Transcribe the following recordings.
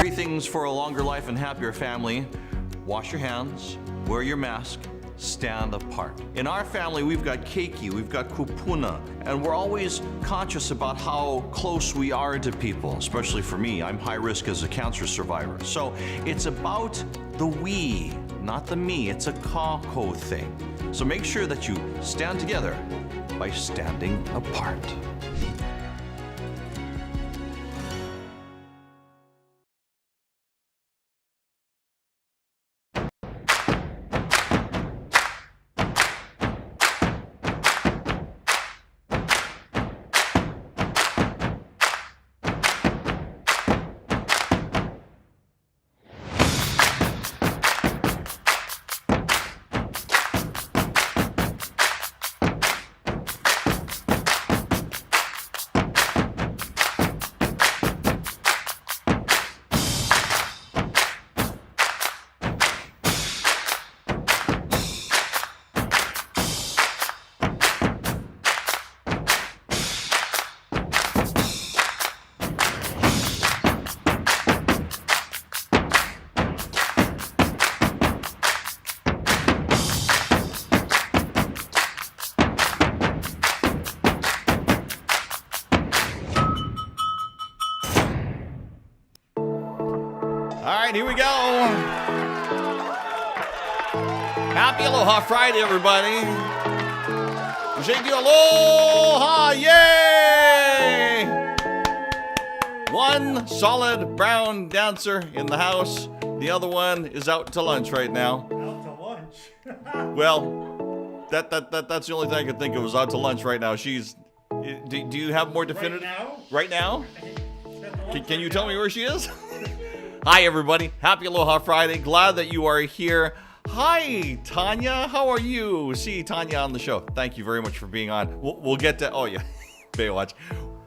3 things for a longer life and happier family. Wash your hands, wear your mask, stand apart. In our family, we've got keiki, we've got kupuna, and we're always conscious about how close we are to people, especially for me. I'm high risk as a cancer survivor. So it's about the we, not the me. It's a kako thing. So make sure that you stand together by standing apart. Here we go. Happy Aloha Friday, everybody. Shake you aloha, yay! One solid brown dancer in the house. The other one is out to lunch right now. Out to lunch? Well, that's the only thing I could think of was out to lunch right now. She's. Do you have more definitive? Right Right now? now? Can you tell me where she is? Hi, everybody. Happy Aloha Friday. Glad that you are here. Hi, Tanya. How are you? See Tanya on the show. Thank you very much for being on. We'll get to... Oh, yeah. Baywatch.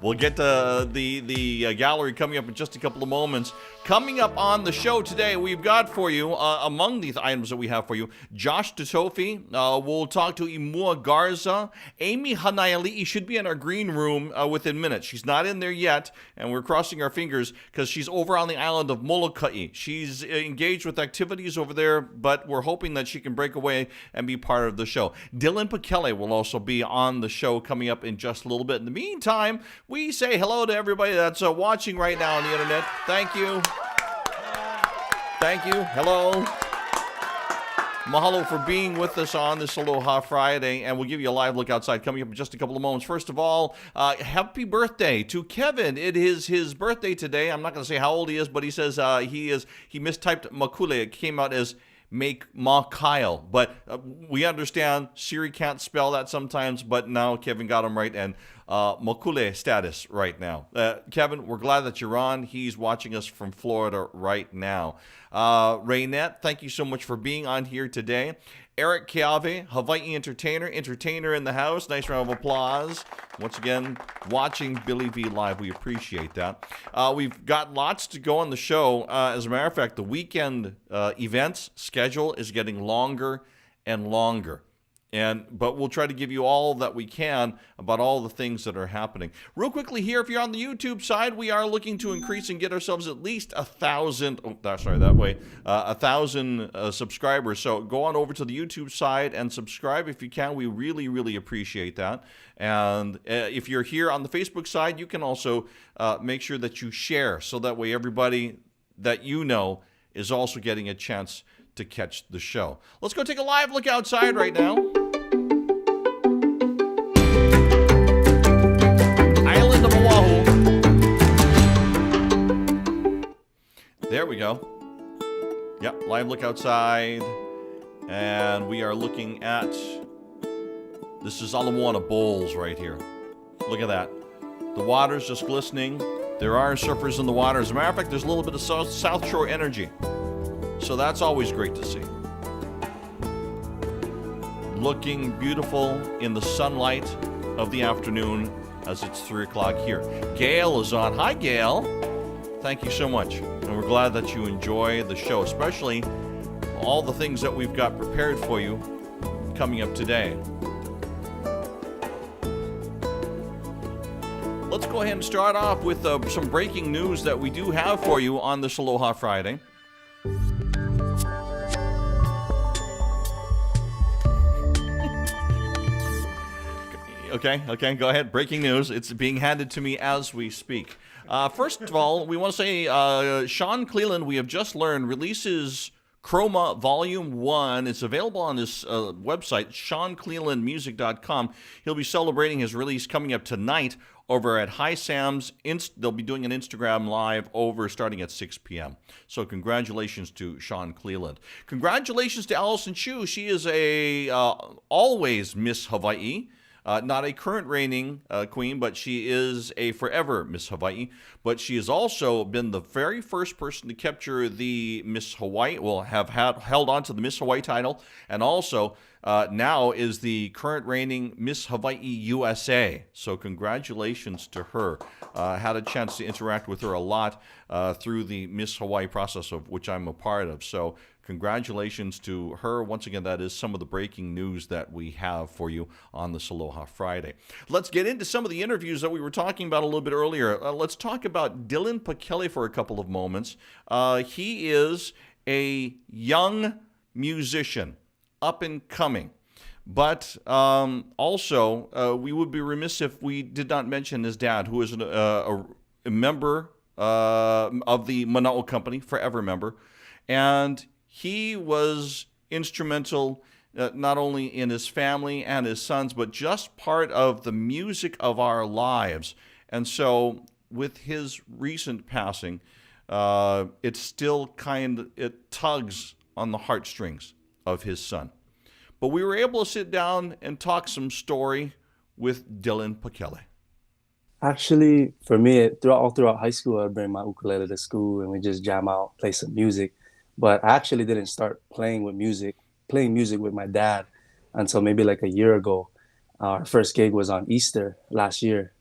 We'll get to the gallery coming up in just a couple of moments. Coming up on the show today, we've got for you, among these items that we have for you, Josh Tatofiʻs. We'll talk to Imua Garza. Amy Hanaialiʻi should be in our green room within minutes. She's not in there yet, and we're crossing our fingers because she's over on the island of Molokai. She's engaged with activities over there, but we're hoping that she can break away and be part of the show. Dillon Pakele will also be on the show coming up in just a little bit. In the meantime, we say hello to everybody that's watching right now on the internet. Thank you. Thank you. Hello. Mahalo for being with us on this Aloha Friday, and we'll give you a live look outside coming up in just a couple of moments. First of all, happy birthday to Kevin. It is his birthday today. I'm not going to say how old he is, but he says he mistyped Makule. It came out as Ma Kyle, but we understand Siri can't spell that sometimes, but now Kevin got him right, and Makule status right now. Kevin, we're glad that you're on. He's watching us from Florida right now. Raynette, thank you so much for being on here today. Eric Keave, Hawaii entertainer in the house. Nice round of applause. Once again, watching Billy V live. We appreciate that. We've got lots to go on the show. As a matter of fact, the weekend events schedule is getting longer and longer. But we'll try to give you all that we can about all the things that are happening. Real quickly here, if you're on the YouTube side, we are looking to increase and get ourselves at least 1,000. Oh, sorry, that way. 1,000 subscribers. So go on over to the YouTube side and subscribe if you can. We really, really appreciate that. And if you're here on the Facebook side, you can also make sure that you share, so that way everybody that you know is also getting a chance to catch the show. Let's go take a live look outside right now. Island of Oahu. There we go. Yep, live look outside. And we are looking at... This is Ala Moana Bowls right here. Look at that. The water's just glistening. There are surfers in the water. As a matter of fact, there's a little bit of South Shore energy. So that's always great to see. Looking beautiful in the sunlight of the afternoon as it's 3 o'clock here. Gail is on. Hi, Gail. Thank you so much. And we're glad that you enjoy the show, especially all the things that we've got prepared for you coming up today. Let's go ahead and start off with some breaking news that we do have for you on this Aloha Friday. Okay, go ahead. Breaking news. It's being handed to me as we speak. First of all, we want to say Sean Cleland, we have just learned, releases Chroma Volume 1. It's available on his website, SeanClelandMusic.com. He'll be celebrating his release coming up tonight over at Hi Sam's. They'll be doing an Instagram Live over starting at 6 p.m. So congratulations to Sean Cleland. Congratulations to Allison Chu. She is a always Miss Hawaii. Not a current reigning queen, but she is a forever Miss Hawaii. But she has also been the very first person to capture the Miss Hawaii, held on to the Miss Hawaii title, and also now is the current reigning Miss Hawaii USA. So congratulations to her. Had a chance to interact with her a lot through the Miss Hawaii process, of which I'm a part of. So congratulations to her. Once again, that is some of the breaking news that we have for you on this Aloha Friday. Let's get into some of the interviews that we were talking about a little bit earlier. Let's talk about Dillon Pakele for a couple of moments. He is a young musician, up and coming. But also, we would be remiss if we did not mention his dad, who is a member of the Mana'o Company, forever member. And he was instrumental not only in his family and his sons, but just part of the music of our lives. And so with his recent passing, it still it tugs on the heartstrings of his son. But we were able to sit down and talk some story with Dillon Pakele. Actually, for me, all throughout high school, I'd bring my ukulele to school and we just jam out, play some music. But I actually didn't start playing music with my dad until maybe like a year ago. Our first gig was on Easter last year.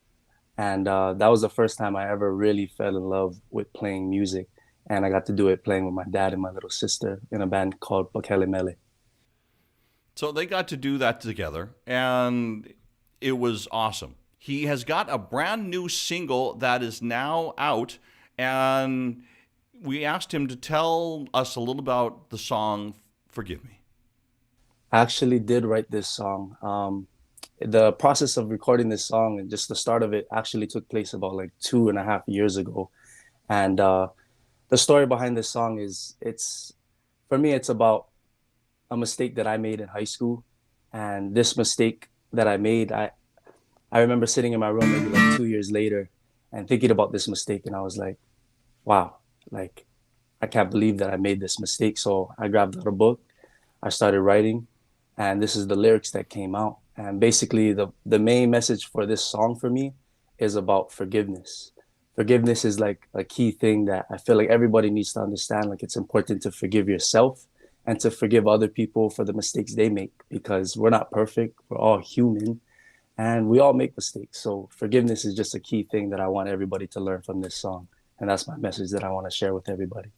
And that was the first time I ever really fell in love with playing music. And I got to do it playing with my dad and my little sister in a band called Pakele Mele. So they got to do that together, and it was awesome. He has got a brand new single that is now out, and we asked him to tell us a little about the song, Forgive Me. I actually did write this song. The process of recording this song and just the start of it actually took place about like 2.5 years ago. And the story behind this song is, for me, it's about a mistake that I made in high school. And this mistake that I made, I remember sitting in my room maybe like 2 years later and thinking about this mistake. And I was like, wow, like, I can't believe that I made this mistake. So I grabbed out a book, I started writing, and this is the lyrics that came out. And basically the main message for this song for me is about forgiveness. Forgiveness is like a key thing that I feel like everybody needs to understand. Like, it's important to forgive yourself and to forgive other people for the mistakes they make, because we're not perfect. We're all human and we all make mistakes. So forgiveness is just a key thing that I want everybody to learn from this song. And that's my message that I want to share with everybody.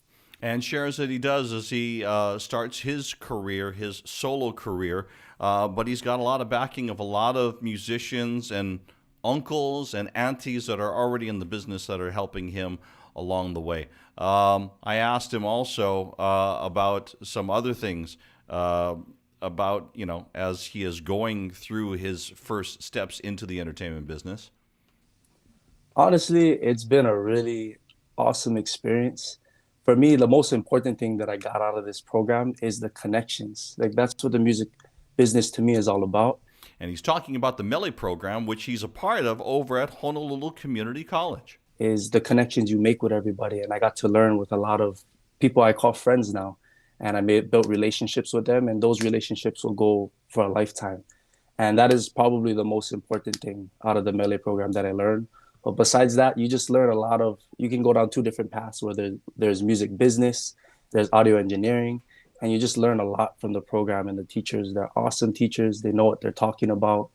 And shares that he does as he starts his career, his solo career. But he's got a lot of backing of a lot of musicians and uncles and aunties that are already in the business that are helping him along the way. I asked him also about some other things about, as he is going through his first steps into the entertainment business. Honestly, it's been a really awesome experience. For me, the most important thing that I got out of this program is the connections. Like, that's what the music business to me is all about. And he's talking about the Mele program, which he's a part of over at Honolulu Community College. Is the connections you make with everybody. And I got to learn with a lot of people I call friends now. And I built relationships with them, and those relationships will go for a lifetime. And that is probably the most important thing out of the Mele program that I learned. But besides that, you just learn you can go down 2 different paths, where there's music business, there's audio engineering, and you just learn a lot from the program. And the teachers, they're awesome teachers. They know what they're talking about,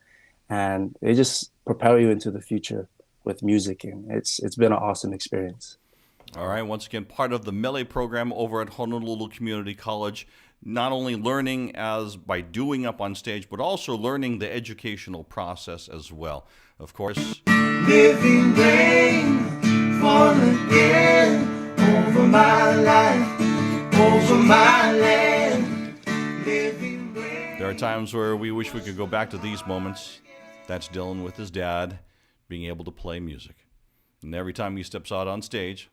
and they just propel you into the future with music. And it's been an awesome experience. All right. Once again, part of the Mele program over at Honolulu Community College, not only learning by doing up on stage, but also learning the educational process as well. Of course, living rain, fall again over my life, over my land, living rain. There are times where we wish we could go back to these moments. That's Dillon with his dad being able to play music. And every time he steps out on stage,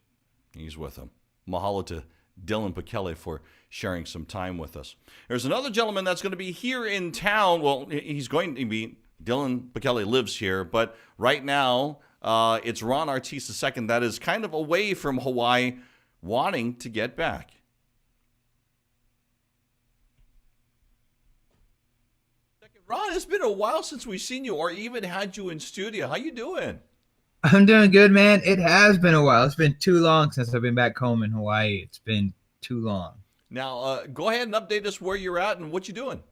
he's with him. Mahalo to Dillon Pakele for sharing some time with us. There's another gentleman that's going to be here in town. Well, he's going to be, Dillon Pakele lives here, but right now it's Ron Artis II that is kind of away from Hawaii, wanting to get back. Ron, it's been a while since we've seen you or even had you in studio. How you doing? I'm doing good, man. It has been a while. It's been too long since I've been back home in Hawaii. It's been too long. Now, go ahead and update us where you're at and what you're doing.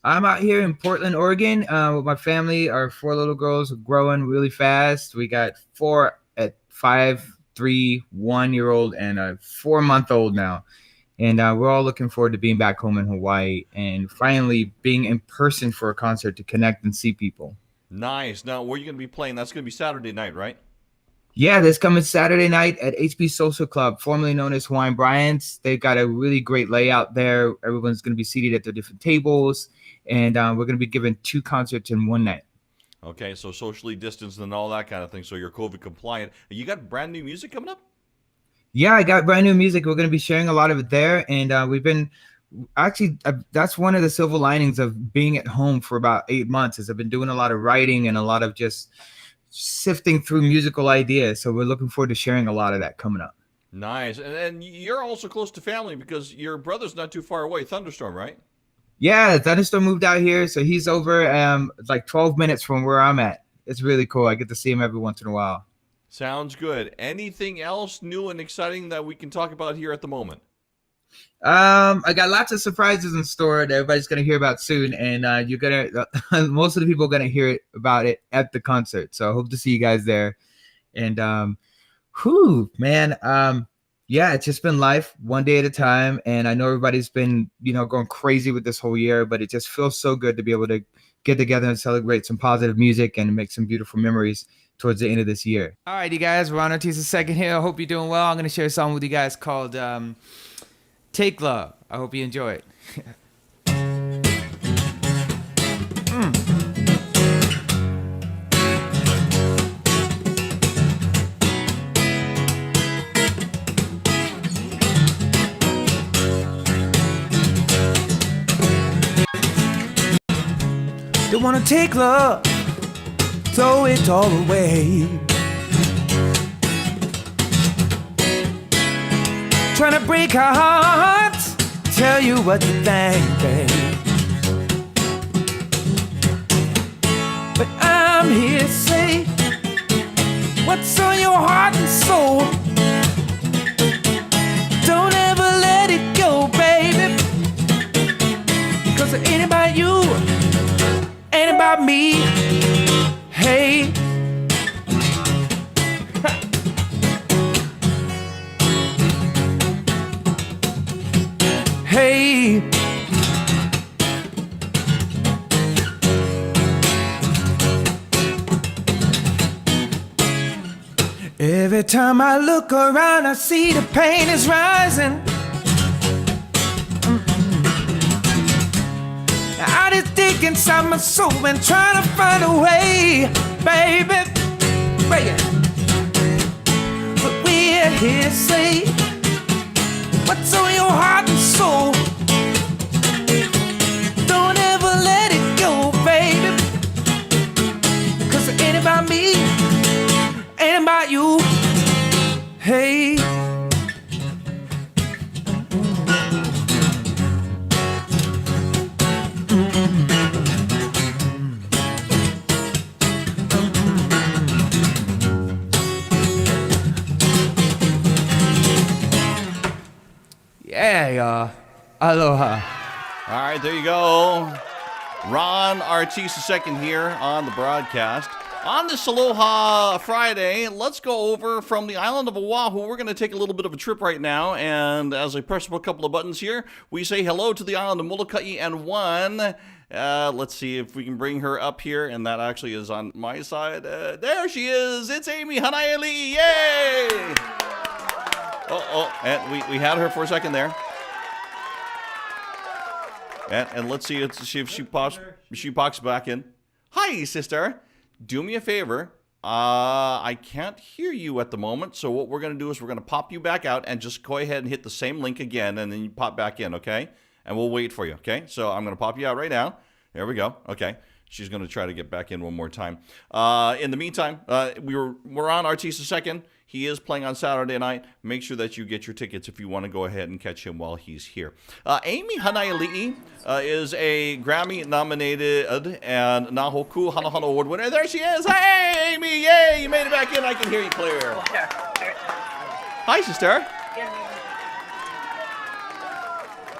I'm out here in Portland, Oregon, with my family. Our 4 little girls are growing really fast. We got 4 at 5, 3, 1-year-old, and a 4-month-old now. And we're all looking forward to being back home in Hawaii and finally being in person for a concert to connect and see people. Nice. Now, where are you going to be playing? That's going to be Saturday night, right? Yeah, this coming Saturday night at HB Social Club, formerly known as Hawaiian Bryant's. They've got a really great layout there. Everyone's going to be seated at their different tables, and we're going to be giving 2 concerts in one night. Okay, so socially distanced and all that kind of thing, so you're COVID compliant. You got brand new music coming up? Yeah, I got brand new music. We're going to be sharing a lot of it there, and we've been actually that's one of the silver linings of being at home for about 8 months is I've been doing a lot of writing and a lot of just sifting through musical ideas. So we're looking forward to sharing a lot of that coming up. Nice. And you're also close to family because your brother's not too far away. Thunderstorm, right? Yeah, Thunderstorm moved out here, so he's over like 12 minutes from where I'm at. It's really cool. I get to see him every once in a while. Sounds good. Anything else new and exciting that we can talk about here at the moment? I got lots of surprises in store that everybody's gonna hear about soon, and you're gonna most of the people are gonna hear about it at the concert. So I hope to see you guys there. And yeah, it's just been life one day at a time, and I know everybody's been going crazy with this whole year, but it just feels so good to be able to get together and celebrate some positive music and make some beautiful memories towards the end of this year. All right, you guys, Ron Artis II here. I hope you're doing well. I'm gonna share a song with you guys called Take Love. I hope you enjoy it. Don't wanna take love, throw it all away. Trying to break our hearts, tell you what you think, babe. But I'm here to say what's on your heart and soul. Don't ever let it go, baby, 'cause it ain't about you, ain't about me. Hey, hey, every time I look around, I see the pain is rising. I just dig inside my soul and trying to find a way, baby. But we're here to say what's on your heart and soul. Don't ever let it go, baby, 'cause it ain't about me, ain't about you. Hey, yeah, y'all. Aloha. All right, there you go. Ron Artis II here on the broadcast. On this Aloha Friday, let's go over from the island of Oahu. We're going to take a little bit of a trip right now, and as I press a couple of buttons here, we say hello to the island of Molokai and one. Let's see if we can bring her up here, and that actually is on my side. There she is. It's Amy Hanaialiʻi. Yay! And we had her for a second there. And let's see if she pops back in. Hi, sister. Do me a favor. I can't hear you at the moment, so what we're going to do is we're going to pop you back out and just go ahead and hit the same link again, and then you pop back in, okay? And we'll wait for you, okay? So I'm going to pop you out right now. There we go. Okay. She's going to try to get back in one more time. In the meantime, we're on Artista Second. He is playing on Saturday night. Make sure that you get your tickets if you want to go ahead and catch him while he's here. Amy Hanaialiʻi is a Grammy-nominated and Nahoku Holoholo Award winner. There she is. Hey, Amy. Yay, you made it back in. I can hear you clear. Hi, sister.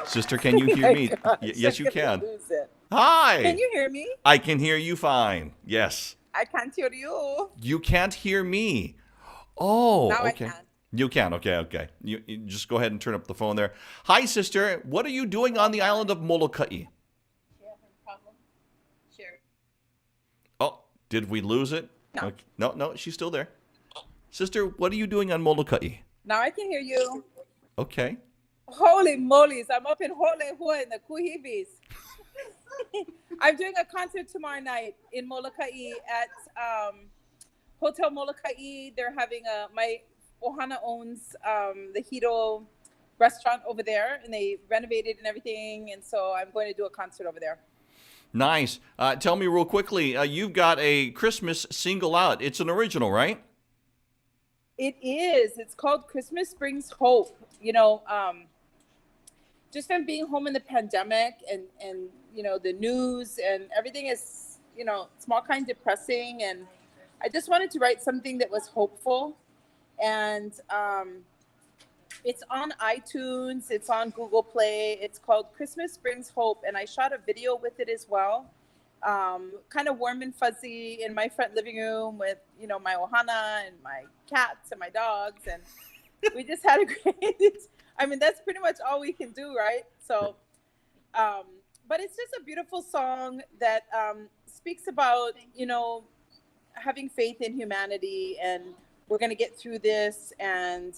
Sister, can you hear me? Yes, you can. Hi. Can you hear me? I can hear you fine. Yes. I can't hear you. You can't hear me. Oh, now okay. I can. You can. Okay. You just go ahead and turn up the phone there. Hi, sister. What are you doing on the island of Molokai? Sure. Oh, did we lose it? No. Okay. No, she's still there. Sister, what are you doing on Molokai? Now I can hear you. Okay. Holy mollies. I'm up in Holoholo in the Kuhibis. I'm doing a concert tomorrow night in Molokai at Hotel Molokai. They're having my Ohana owns the Hito restaurant over there, and they renovated and everything. And so I'm going to do a concert over there. Nice. Tell me real quickly, you've got a Christmas single out. It's an original, right? It is. It's called Christmas Brings Hope. You know, just from being home in the pandemic and you know, the news and everything is, you know, small kind of depressing. And I just wanted to write something that was hopeful. And it's on iTunes. It's on Google Play. It's called Christmas Brings Hope. And I shot a video with it as well. Kind of warm and fuzzy in my front living room with, you know, my ohana and my cats and my dogs. And we just had a great, I mean, that's pretty much all we can do, right? So, but it's just a beautiful song that speaks about, you know, having faith in humanity, and we're going to get through this, and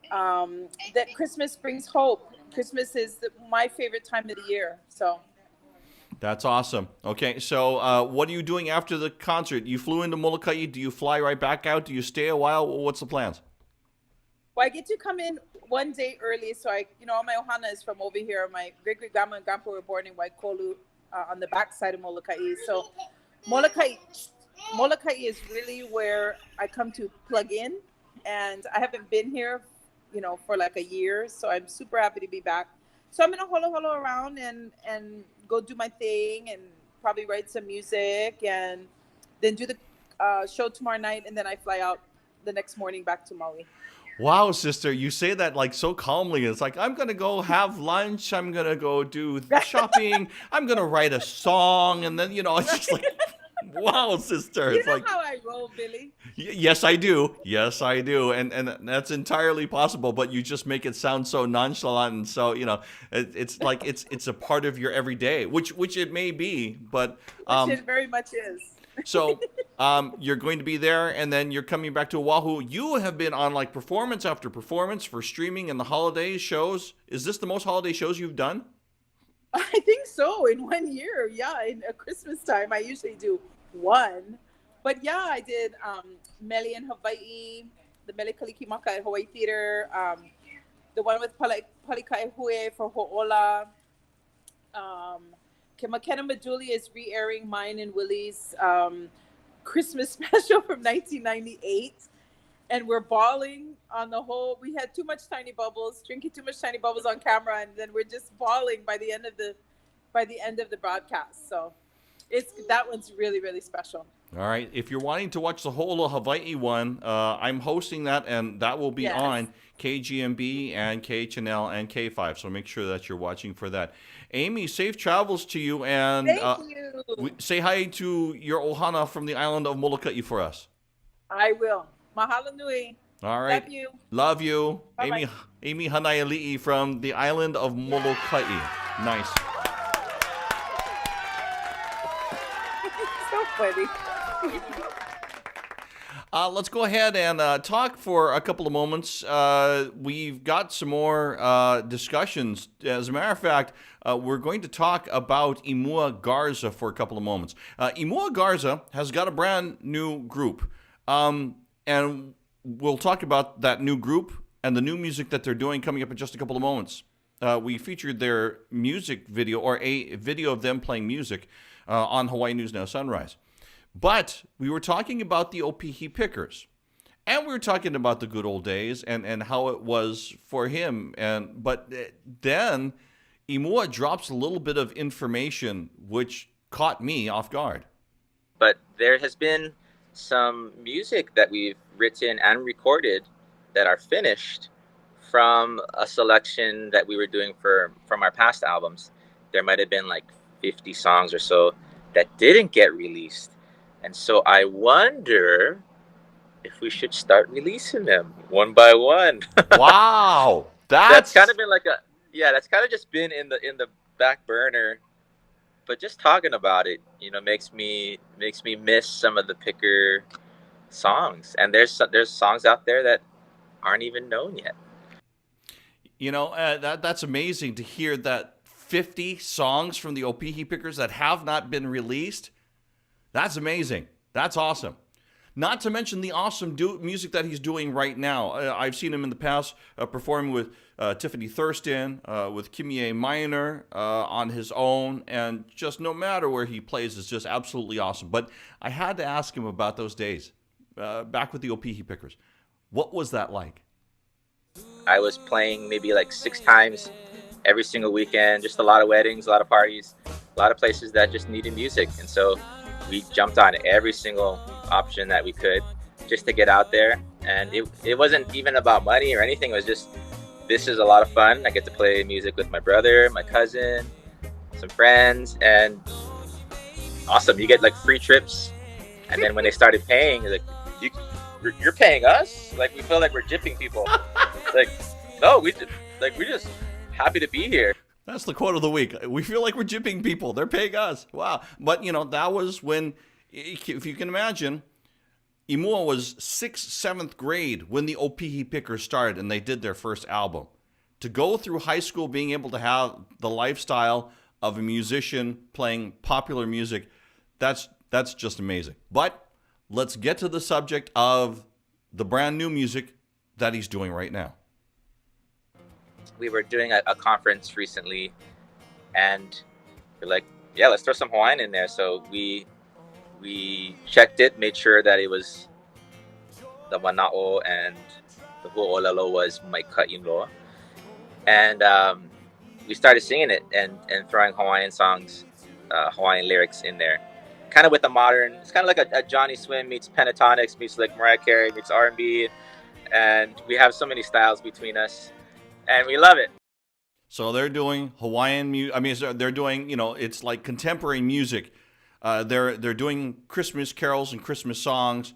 that Christmas brings hope. Christmas is my favorite time of the year. So that's awesome. Okay, so what are you doing after the concert? You flew into Molokai. Do you fly right back out? Do you stay a while? What's the plans? Well, I get to come in one day early, so you know, all my ohana is from over here. My great-great-grandma and grandpa were born in Waikolu on the backside of Molokai. So Molokai is really where I come to plug in, and I haven't been here, you know, for like a year, so I'm super happy to be back. So I'm gonna holo around and go do my thing, and probably write some music, and then do the show tomorrow night, and then I fly out the next morning back to Maui. Wow, sister, you say that like so calmly. It's like, I'm going to go have lunch. I'm going to go do shopping. I'm going to write a song. And then, you know, it's just like, wow, sister. You it's know like, how I roll, Billy. Yes, I do. Yes, I do. And that's entirely possible. But you just make it sound so nonchalant. And so, you know, it's like it's a part of your everyday, which it may be. But Which it very much is. So you're going to be there, and then you're coming back to Oahu. You have been on like performance after performance for streaming and the holiday shows. Is this the most holiday shows you've done? I think so, in 1 year. Yeah, in a Christmas time, I usually do one. But yeah, I did Mele in Hawaii, the Mele Kalikimaka at Hawaii Theater, the one with Palikaehue for Ho'ola. McKenna Majuli is re-airing mine and Willie's Christmas special from 1998, and we're bawling on the whole. We had too much Tiny Bubbles, drinking too much Tiny Bubbles on camera, and then we're just bawling by the end of the broadcast. So that one's really, really special. All right. If you're wanting to watch the Holoholo Hawaii one, I'm hosting that, and that will be Yes. on KGMB and KHNL and K5. So make sure that you're watching for that. Amy, safe travels to you, and Thank you. say hi to your ohana from the island of Molokai for us. I will. Mahalo nui. All right. Love you. Love you. Bye-bye. Amy Hanaialiʻi from the island of Molokai. Nice. So funny. Let's go ahead and talk for a couple of moments. We've got some more discussions. As a matter of fact, we're going to talk about Imua Garza for a couple of moments. Imua Garza has got a brand new group. And we'll talk about that new group and the new music that they're doing coming up in just a couple of moments. We featured their music video, or a video of them playing music, on Hawaii News Now Sunrise. But we were talking about the Opihi Pickers. And we were talking about the good old days and how it was for him. But then Imua drops a little bit of information which caught me off guard. But there has been some music that we've written and recorded that are finished from a selection that we were doing from our past albums. There might have been like 50 songs or so that didn't get released. And so I wonder if we should start releasing them one by one. Wow. That's kind of been like that's kind of just been in the back burner. But just talking about it, makes me miss some of the Picker songs. And there's songs out there that aren't even known yet. That's amazing to hear that 50 songs from the Opihi Pickers that have not been released. That's amazing. That's awesome. Not to mention the awesome music that he's doing right now. I've seen him in the past performing with Tiffany Thurston, with Kimie Minor on his own, and just no matter where he plays, it's just absolutely awesome. But I had to ask him about those days back with the Opihi Pickers. What was that like? I was playing maybe like 6 times every single weekend, just a lot of weddings, a lot of parties, a lot of places that just needed music. And so we jumped on every single option that we could just to get out there. And it wasn't even about money or anything. It was just, this is a lot of fun. I get to play music with my brother, my cousin, some friends, and awesome. You get like free trips. And then when they started paying, like, you're paying us? Like, we feel like we're gypping people. Like, no, we're just happy to be here. That's the quote of the week. We feel like we're gypping people. They're paying us. Wow. But, that was when, if you can imagine, Imua was 6th, 7th grade when the Opihi Pickers started and they did their first album. To go through high school being able to have the lifestyle of a musician playing popular music, that's just amazing. But let's get to the subject of the brand new music that he's doing right now. We were doing a conference recently, and we're like, yeah, let's throw some Hawaiian in there. So we checked it, made sure that it was the mana'o and the ho'olelo was my ka'inoa. And we started singing it and throwing Hawaiian songs, Hawaiian lyrics in there. Kind of with a modern, it's kind of like a Johnny Swim meets Pentatonics meets like Mariah Carey meets R&B. And we have so many styles between us. And we love it. So they're doing Hawaiian music. I mean, they're doing, it's like contemporary music. They're doing Christmas carols and Christmas songs,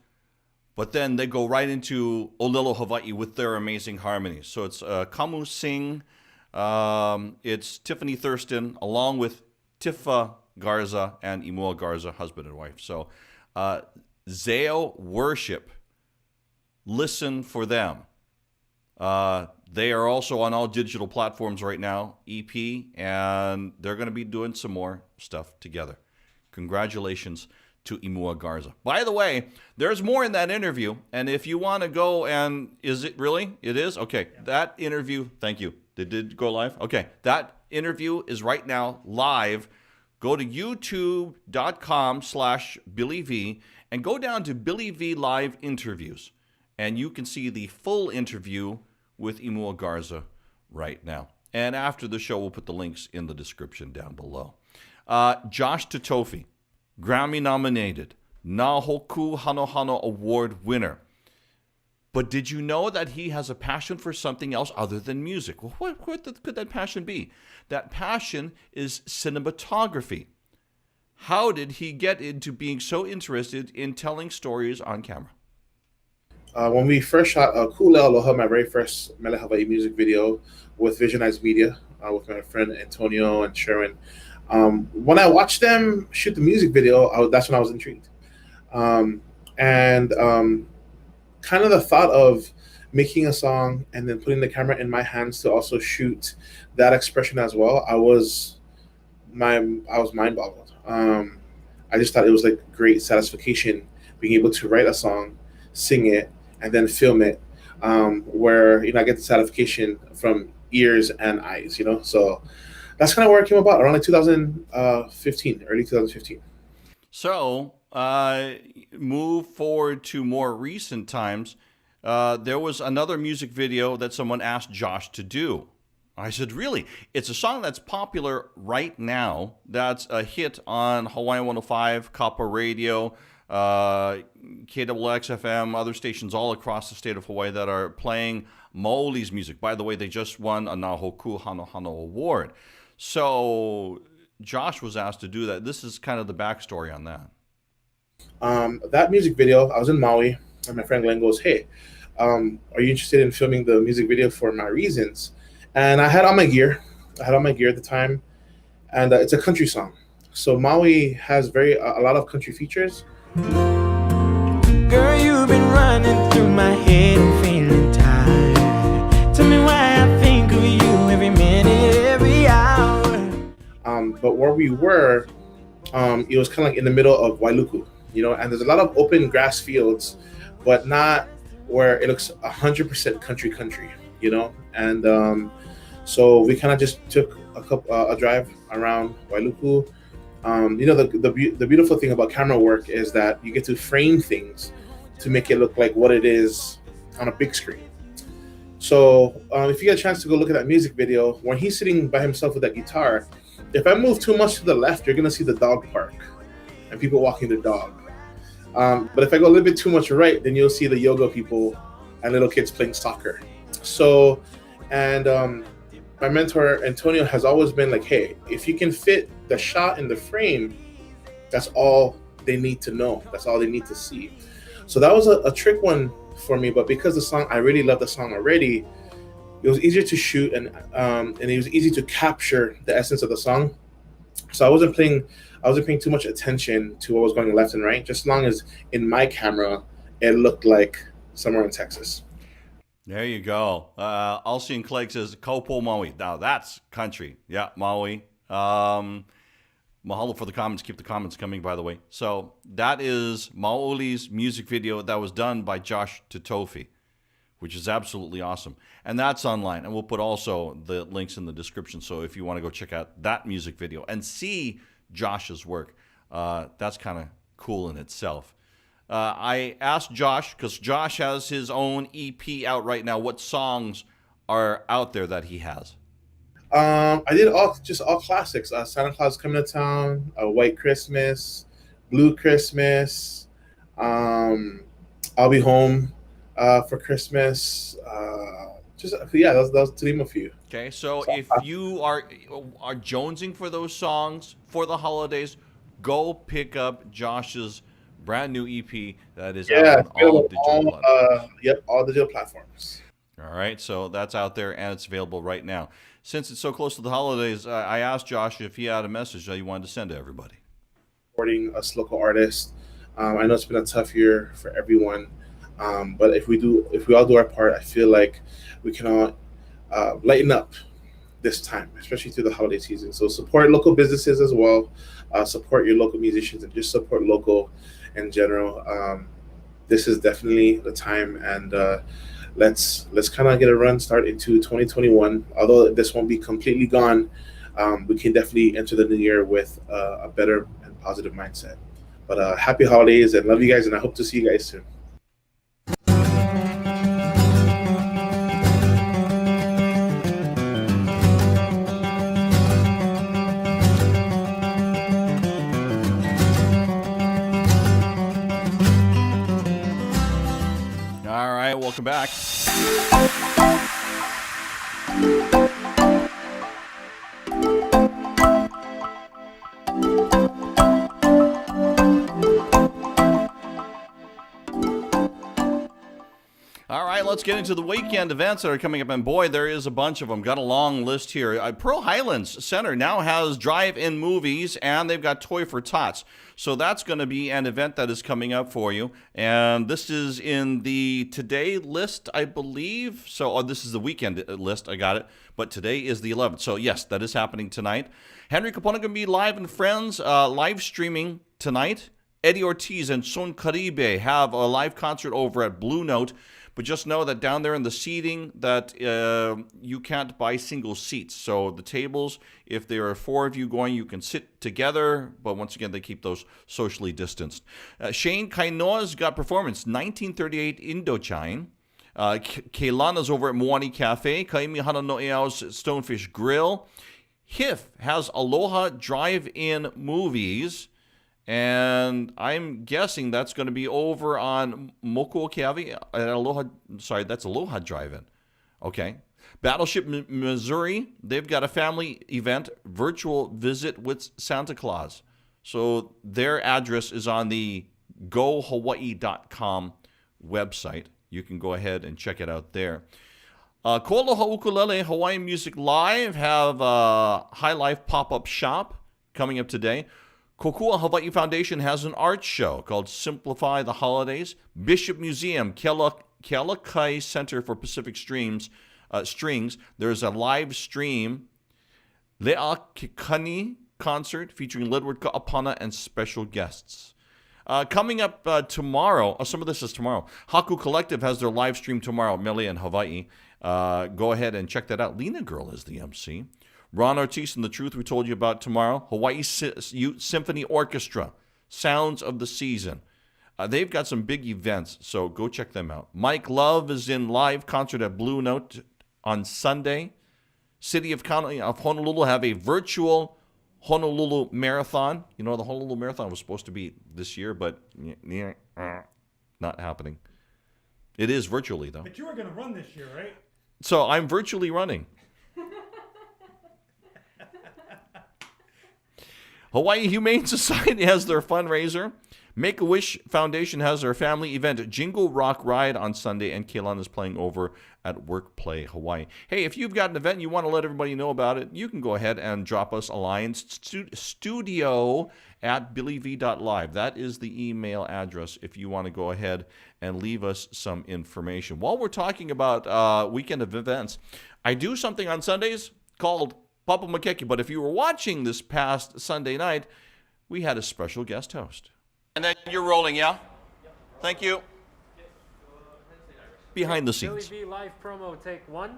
but then they go right into Olelo Hawaii with their amazing harmonies. So it's Kamu Singh, it's Tiffany Thurston, along with Tifa Garza and Imua Garza, husband and wife. So Zeo Worship, listen for them. They are also on all digital platforms right now, EP, and they're going to be doing some more stuff together. Congratulations to Imua Garza. By the way, there's more in that interview, and if you want to go and, is it really? It is? Okay, that interview, thank you. Did it go live? Okay, that interview is right now live. Go to youtube.com/BillyV and go down to Billy V Live Interviews, and you can see the full interview with Imua Garza right now. And after the show, we'll put the links in the description down below. Josh Tatofiʻs, Grammy-nominated, Nahoku Hanohano Award winner. But did you know that he has a passion for something else other than music? Well, what could that passion be? That passion is cinematography. How did he get into being so interested in telling stories on camera? When we first shot Kule Aloha, my very first Mele Hawaii music video with Visionized Media, with my friend Antonio and Sherwin, when I watched them shoot the music video, that's when I was intrigued. Kind of the thought of making a song and then putting the camera in my hands to also shoot that expression as well, I was mind boggled. I just thought it was like great satisfaction being able to write a song, sing it, and then film it, where I get the satisfaction from ears and eyes. So that's kind of where it came about, around like 2015, early 2015. So move forward to more recent times. There was another music video that someone asked Josh to do. I said, really? It's a song that's popular right now. That's a hit on Hawaii 105, Kappa Radio, KXXXFM, other stations all across the state of Hawaii that are playing Maoli's music. By the way, they just won a Nahoku Hanohano Award. So Josh was asked to do that. This is kind of the backstory on that. That music video, I was in Maui, and my friend Glenn goes, hey, are you interested in filming the music video for My Reasons? And I had all my gear. at the time, and it's a country song. So Maui has a lot of country features. Girl, you've been running through my head and feeling tired. Tell me why I think of you every minute, every hour. But where we were, it was kind of like in the middle of Wailuku, and there's a lot of open grass fields, but not where it looks 100% country, and so we kind of just took a drive around Wailuku. The beautiful thing about camera work is that you get to frame things to make it look like what it is on a big screen. So if you get a chance to go look at that music video, when he's sitting by himself with that guitar, if I move too much to the left, you're gonna see the dog park and people walking their dog. But if I go a little bit too much right, then you'll see the yoga people and little kids playing soccer. So, and my mentor Antonio has always been like, hey, if you can fit the shot in the frame, that's all they need to know. That's all they need to see. So that was a trick one for me, but because the song, I really love the song already, it was easier to shoot and it was easy to capture the essence of the song. So I wasn't paying too much attention to what was going left and right, just as long as in my camera, it looked like somewhere in Texas. There you go. Alcian Clegg says, Kaupo Maui. Now that's country. Yeah, Maui. Mahalo for the comments. Keep the comments coming, by the way. So that is Maoli's music video that was done by Josh Tatofiʻs, which is absolutely awesome. And that's online. And we'll put also the links in the description. So if you want to go check out that music video and see Josh's work, that's kind of cool in itself. I asked Josh, because Josh has his own EP out right now, what songs are out there that he has? I did all classics. Santa Claus Coming to Town, White Christmas, Blue Christmas, I'll Be Home for Christmas. Those to name a few. Okay, so if you are jonesing for those songs for the holidays, go pick up Josh's brand new EP that is out on all digital platforms. All digital platforms. All right, so that's out there and it's available right now. Since it's so close to the holidays, I asked Josh if he had a message that he wanted to send to everybody. Supporting us local artists. I know it's been a tough year for everyone, but if we all do our part, I feel like we can all lighten up this time, especially through the holiday season. So support local businesses as well. Support your local musicians and just support local in general. This is definitely the time, and let's kind of get a run start into 2021. Although this won't be completely gone, we can definitely enter the new year with a better and positive mindset. But happy holidays and love you guys, and I hope to see you guys soon. back. All right, let's get into the weekend events that are coming up. And boy, there is a bunch of them. Got a long list here. Pearl Highlands Center now has drive-in movies, and they've got Toy for Tots. So that's going to be an event that is coming up for you. And this is in the today list, I believe. So this is the weekend list. I got it. But today is the 11th. So yes, that is happening tonight. Henry Kapona going to be live and friends, live streaming tonight. Eddie Ortiz and Son Caribe have a live concert over at Blue Note. But just know that down there in the seating that you can't buy single seats. So the tables, if there are 4 of you going, you can sit together. But once again, they keep those socially distanced. Shane Kainoa's got performance, 1938 Indochine. Keilana's over at Moani Cafe. Kaimi Hananoeau's Stonefish Grill. HIF has Aloha Drive-In Movies. And I'm guessing that's going to be over on Mokuokeawe at Aloha. Sorry, that's Aloha Drive-In. Okay. Battleship, Missouri, they've got a family event, virtual visit with Santa Claus. So their address is on the gohawaii.com website. You can go ahead and check it out there. Koaloha Ukulele Hawaiian Music Live have a High Life pop-up shop coming up today. Kokua Hawaii Foundation has an art show called Simplify the Holidays. Bishop Museum, Kealakai Center for Pacific Strings, there's a live stream Le'a Kikani concert featuring Ledward Ka'apana and special guests. Coming up tomorrow, some of this is tomorrow. Haku Collective has their live stream tomorrow, Mele in Hawaii. Go ahead and check that out. Lena Girl is the MC. Ron Ortiz and the Truth we told you about tomorrow. Hawaii Symphony Orchestra, Sounds of the Season. They've got some big events, so go check them out. Mike Love is in live concert at Blue Note on Sunday. City of Honolulu have a virtual Honolulu Marathon. You know, the Honolulu Marathon was supposed to be this year, but not happening. It is virtually, though. But you were going to run this year, right? So I'm virtually running. Hawaii Humane Society has their fundraiser. Make-A-Wish Foundation has their family event, Jingle Rock Ride, on Sunday, and Kailan is playing over at Work Play Hawaii. Hey, if you've got an event and you want to let everybody know about it, you can go ahead and drop us a line, studio@billyv.live. That is the email address if you want to go ahead and leave us some information. While we're talking about weekend of events, I do something on Sundays called Papa Makeke, but if you were watching this past Sunday night, we had a special guest host. And then you're rolling, yeah? Thank you. Behind the scenes. Billy V live promo, take 1.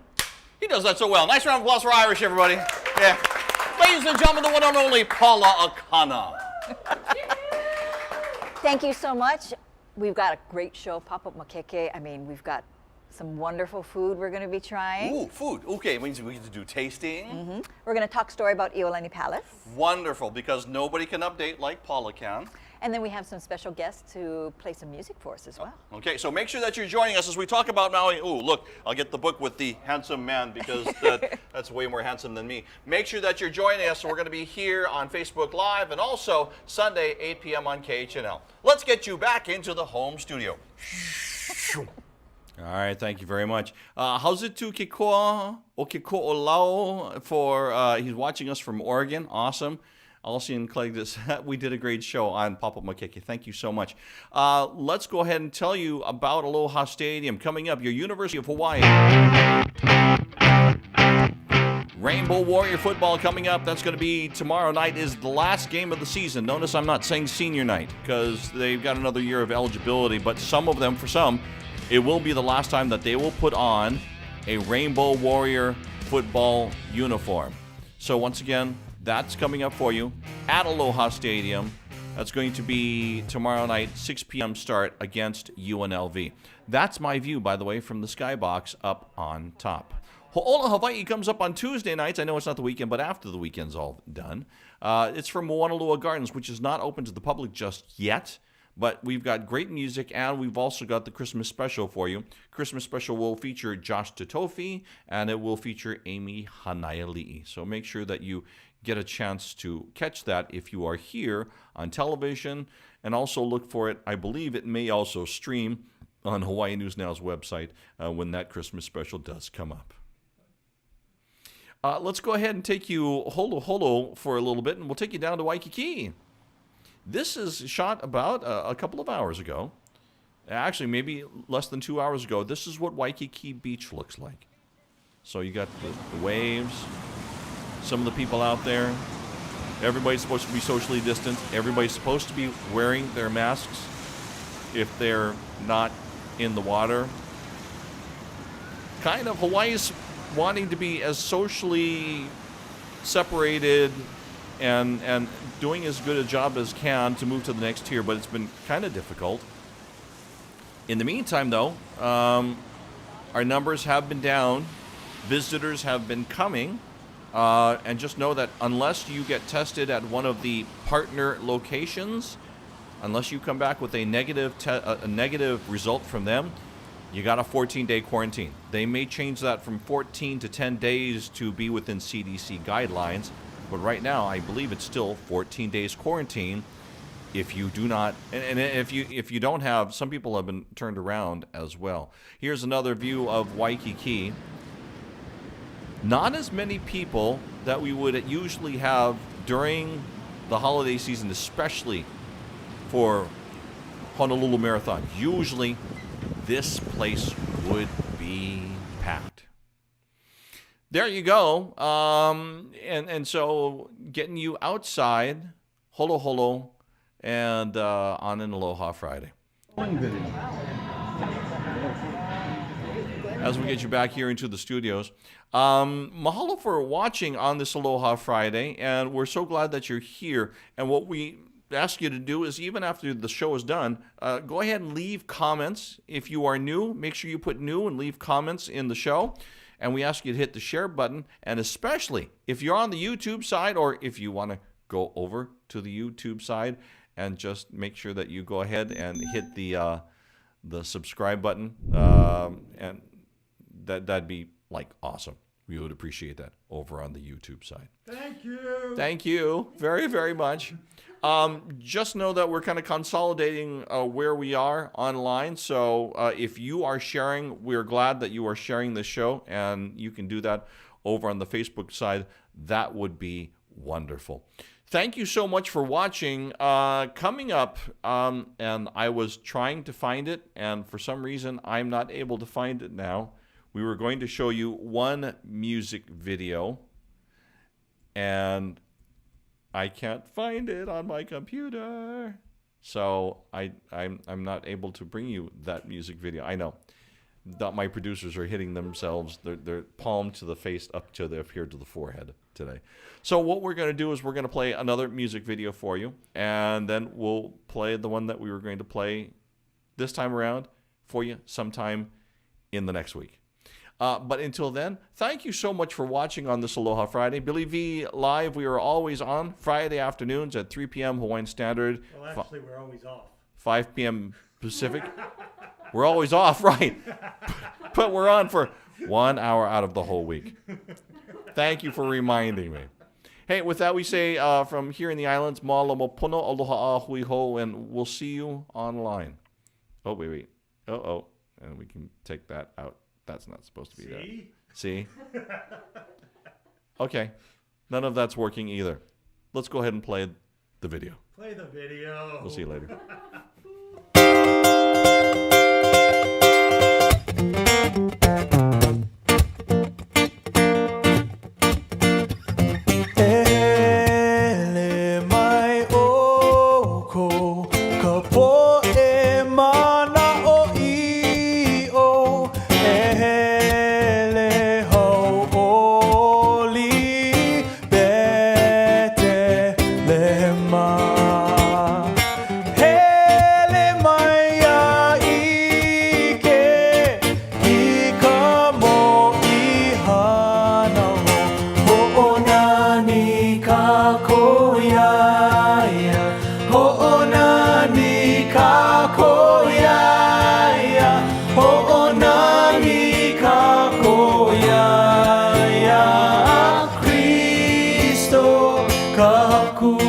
He does that so well. Nice round of applause for Irish, everybody. Yeah. Ladies and gentlemen, the one and only Paula Akana. Thank you so much. We've got a great show, Pop-Up Makeke. I mean, we've got some wonderful food we're going to be trying. Ooh, food. Okay, it means we get to do tasting. Mm-hmm. We're going to talk story about Iolani Palace. Wonderful, because nobody can update like Paula can. And then we have some special guests to play some music for us as well. Okay, so make sure that you're joining us as we talk about Maui. Ooh, look, I'll get the book with the handsome man because that's way more handsome than me. Make sure that you're joining us. We're going to be here on Facebook Live and also Sunday, 8 p.m. on KHNL. Let's get you back into the home studio. All right, thank you very much. How's it to Kikoa o Kiko'olau for, he's watching us from Oregon. Awesome. Alcy and Clegg, we did a great show on Papa Makeke. Thank you so much. Let's go ahead and tell you about Aloha Stadium. Coming up, your University of Hawaii. Rainbow Warrior football coming up. That's going to be tomorrow night is the last game of the season. Notice I'm not saying senior night because they've got another year of eligibility, but some of them, for some, it will be the last time that they will put on a Rainbow Warrior football uniform. So once again, that's coming up for you at Aloha Stadium. That's going to be tomorrow night, 6 p.m. start against UNLV. That's my view, by the way, from the skybox up on top. Ho'ola Hawaii comes up on Tuesday nights. I know it's not the weekend, but after the weekend's all done. It's from Moanalua Gardens, which is not open to the public just yet. But we've got great music, and we've also got the Christmas special for you. Christmas special will feature Josh Tatofiʻs, and it will feature Amy Hanaialiʻi. So make sure that you get a chance to catch that if you are here on television, and also look for it. I believe it may also stream on Hawaii News Now's website when that Christmas special does come up. Let's go ahead and take you Holoholo for a little bit, and we'll take you down to Waikiki. This is shot about a couple of hours ago. Actually, maybe less than 2 hours ago. This is what Waikiki Beach looks like. So you got the waves, some of the people out there. Everybody's supposed to be socially distant. Everybody's supposed to be wearing their masks if they're not in the water. Kind of Hawaii's wanting to be as socially separated and doing as good a job as can to move to the next tier, but it's been kind of difficult. In the meantime, though, our numbers have been down. Visitors have been coming. And just know that unless you get tested at one of the partner locations, unless you come back with a negative result from them, you got a 14-day quarantine. They may change that from 14 to 10 days to be within CDC guidelines, but right now I believe it's still 14 days quarantine. If you do not, and if you don't have, some people have been turned around as well. Here's another view of Waikiki. Not as many people that we would usually have during the holiday season, especially for Honolulu Marathon. Usually, this place would be packed. There you go. And so getting you outside, Holoholo, and on an Aloha Friday. As we get you back here into the studios. Mahalo for watching on this Aloha Friday, and we're so glad that you're here. And what we ask you to do is, even after the show is done, go ahead and leave comments. If you are new, make sure you put new and leave comments in the show. And we ask you to hit the share button. And especially if you're on the YouTube side, or if you want to go over to the YouTube side, and just make sure that you go ahead and hit the subscribe button. And that'd be like awesome. We would appreciate that over on the YouTube side. Thank you. Thank you very, very much. Just know that we're kind of consolidating where we are online. So if you are sharing, we're glad that you are sharing the show, and you can do that over on the Facebook side. That would be wonderful. Thank you so much for watching. Coming up, and I was trying to find it, and for some reason I'm not able to find it now. We were going to show you one music video, and I can't find it on my computer. So I'm not able to bring you that music video. I know that my producers are hitting themselves, their palm to the face, up here to the forehead today. So what we're going to do is we're going to play another music video for you, and then we'll play the one that we were going to play this time around for you sometime in the next week. But until then, thank you so much for watching on this Aloha Friday. Billy V Live, we are always on Friday afternoons at 3 p.m. Hawaiian Standard. Well, actually, we're always off. 5 p.m. Pacific. We're always off, right? But we're on for 1 hour out of the whole week. Thank you for reminding me. Hey, with that, we say from here in the islands, Mālo mo pono, aloha a hui ho, and we'll see you online. Oh, wait. Oh. And we can take that out. That's not supposed to be there. See? Okay. None of that's working either. Let's go ahead and play the video. Play the video. We'll see you later. Ho'onani ka aku